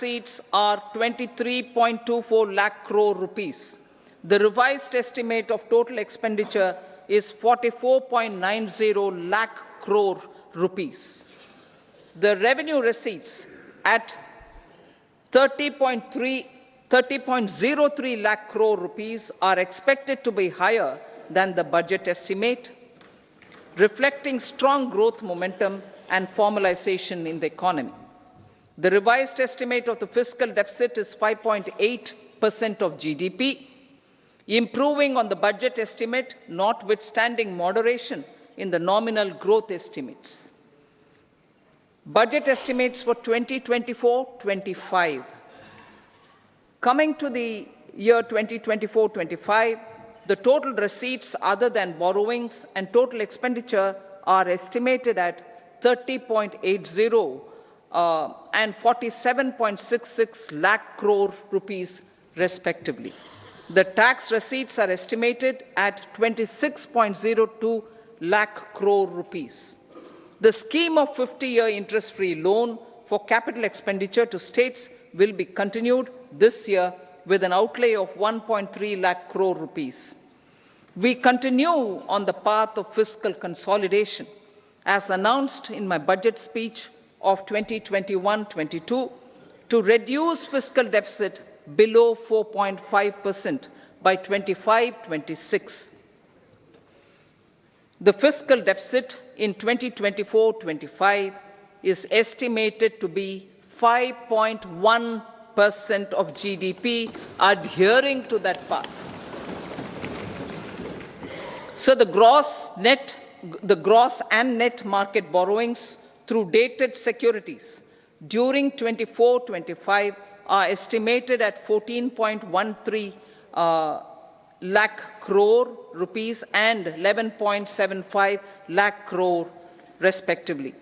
receipts are 23.24 lakh crore rupees. The revised estimate of total expenditure is 44.90 lakh crore rupees. The revenue receipts at 30.03 lakh crore rupees are expected to be higher than the budget estimate, reflecting strong growth momentum and formalization in the economy. The revised estimate of the fiscal deficit is 5.8% of GDP, improving on the budget estimate, notwithstanding moderation in the nominal growth estimates. Budget estimates for 2024-25. Coming to the year 2024-25, the total receipts other than borrowings and total expenditure are estimated at 30.80 and 47.66 lakh crore rupees respectively. The tax receipts are estimated at 26.02 lakh crore rupees. The scheme of 50-year interest-free loan for capital expenditure to states will be continued this year with an outlay of 1.3 lakh crore rupees. We continue on the path of fiscal consolidation, as announced in my budget speech of 2021-22, to reduce fiscal deficit below 4.5% by 25-26. The fiscal deficit in 2024-25 is estimated to be 5.1% of GDP, adhering to that path. So the gross and net market borrowings through dated securities during 24-25 are estimated at 14.13 lakh crore rupees and 11.75 lakh crore respectively.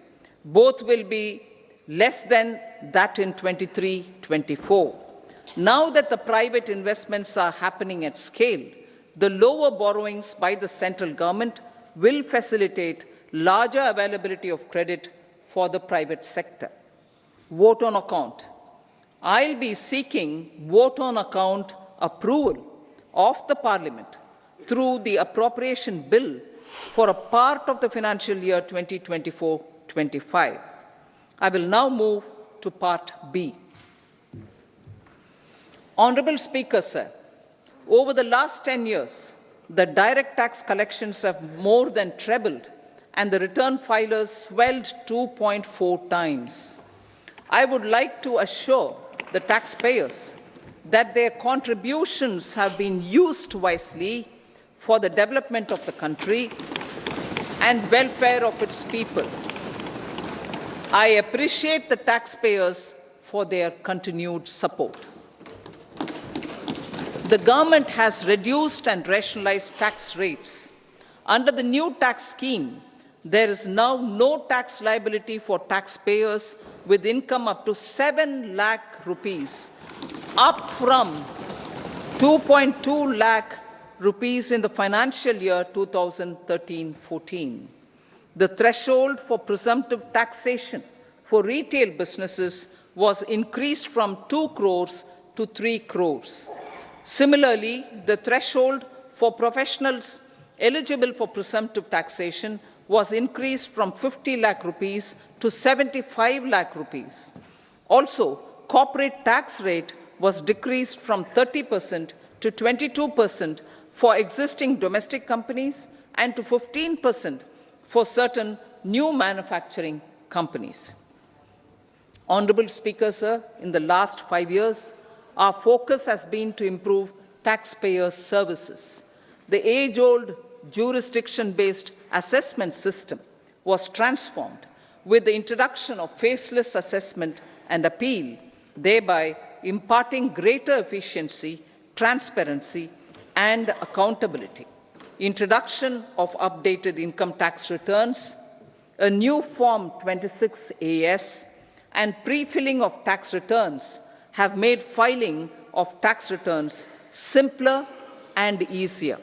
Both will be less than that in 23-24. Now that the private investments are happening at scale, the lower borrowings by the central government will facilitate larger availability of credit for the private sector. Vote on account. I'll be seeking vote on account approval of the Parliament through the appropriation bill for a part of the financial year 2024-25. I will now move to Part B. Honorable Speaker, sir, over the last 10 years, the direct tax collections have more than trebled and the return filers swelled 2.4 times. I would like to assure the taxpayers that their contributions have been used wisely for the development of the country and welfare of its people. I appreciate the taxpayers for their continued support. The government has reduced and rationalized tax rates. Under the new tax scheme, there is now no tax liability for taxpayers with income up to 7 lakh rupees, up from 2.2 lakh rupees in the financial year 2013-14. The threshold for presumptive taxation for retail businesses was increased from 2 crores to 3 crores. Similarly, the threshold for professionals eligible for presumptive taxation was increased from 50 lakh rupees to 75 lakh rupees. Also, corporate tax rate was decreased from 30% to 22% for existing domestic companies and to 15% for certain new manufacturing companies. Honorable Speaker, sir, in the last 5 years, our focus has been to improve taxpayer services. The age-old jurisdiction-based assessment system was transformed with the introduction of faceless assessment and appeal, thereby imparting greater efficiency, transparency, and accountability. Introduction of updated income tax returns, a new Form 26AS, and pre-filling of tax returns have made filing of tax returns simpler and easier.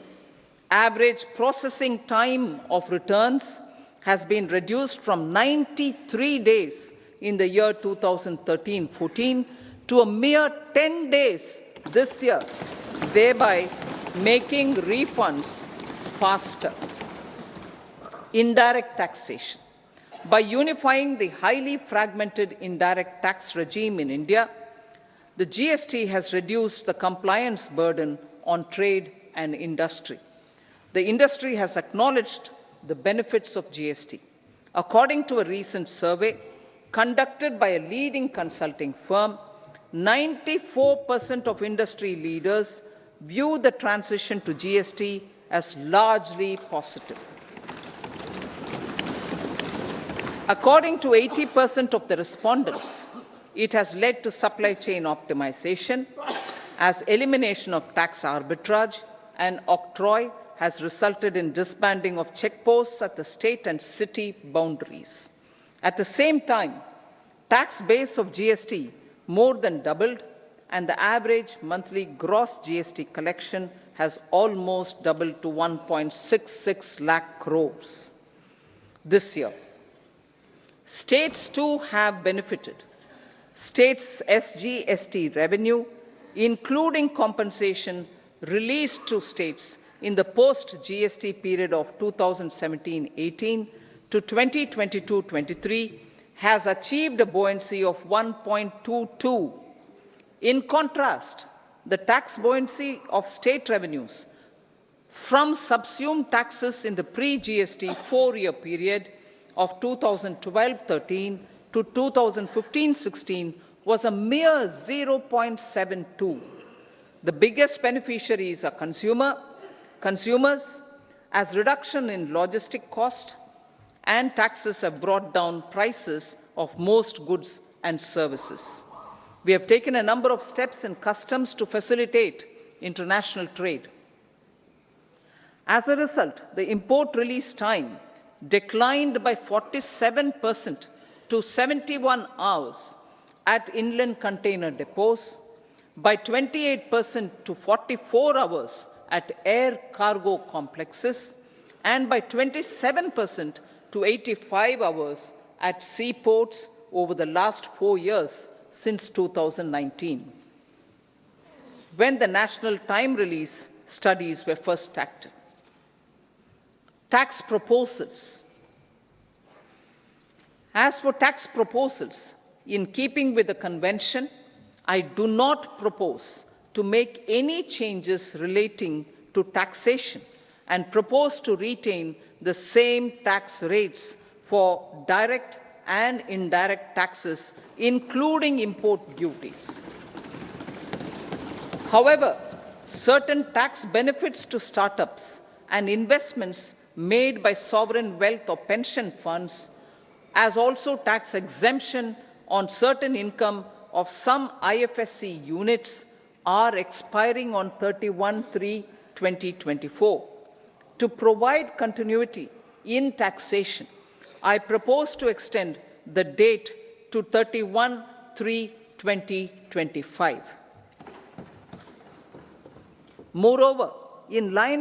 Average processing time of returns has been reduced from 93 days in the year 2013-14 to a mere 10 days this year, thereby making refunds faster. Indirect taxation. By unifying the highly fragmented indirect tax regime in India, the GST has reduced the compliance burden on trade and industry. The industry has acknowledged the benefits of GST. According to a recent survey conducted by a leading consulting firm, 94% of industry leaders view the transition to GST as largely positive. According to 80% of the respondents, it has led to supply chain optimization, as elimination of tax arbitrage and octroi has resulted in disbanding of checkposts at the state and city boundaries. At the same time, tax base of GST more than doubled, and the average monthly gross GST collection has almost doubled to 1.66 lakh crores this year. States too have benefited. States' SGST revenue, including compensation released to states in the post-GST period of 2017-18 to 2022-23, has achieved a buoyancy of 1.22. In contrast, the tax buoyancy of state revenues from subsumed taxes in the pre-GST four-year period of 2012-13 to 2015-16 was a mere 0.72. The biggest beneficiaries are consumers, as reduction in logistic cost and taxes have brought down prices of most goods and services. We have taken a number of steps in customs to facilitate international trade. As a result, the import release time declined by 47% to 71 hours at inland container depots, by 28% to 44 hours at air cargo complexes, and by 27% to 85 hours at seaports over the last 4 years since 2019, when the national time release studies were first started. Tax proposals. As for tax proposals, in keeping with the convention, I do not propose to make any changes relating to taxation and propose to retain the same tax rates for direct and indirect taxes, including import duties. However, certain tax benefits to startups and investments made by sovereign wealth or pension funds, as also tax exemption on certain income of some IFSC units, are expiring on 31/3/2024. To provide continuity in taxation, I propose to extend the date to 31/3/2025. Moreover, in line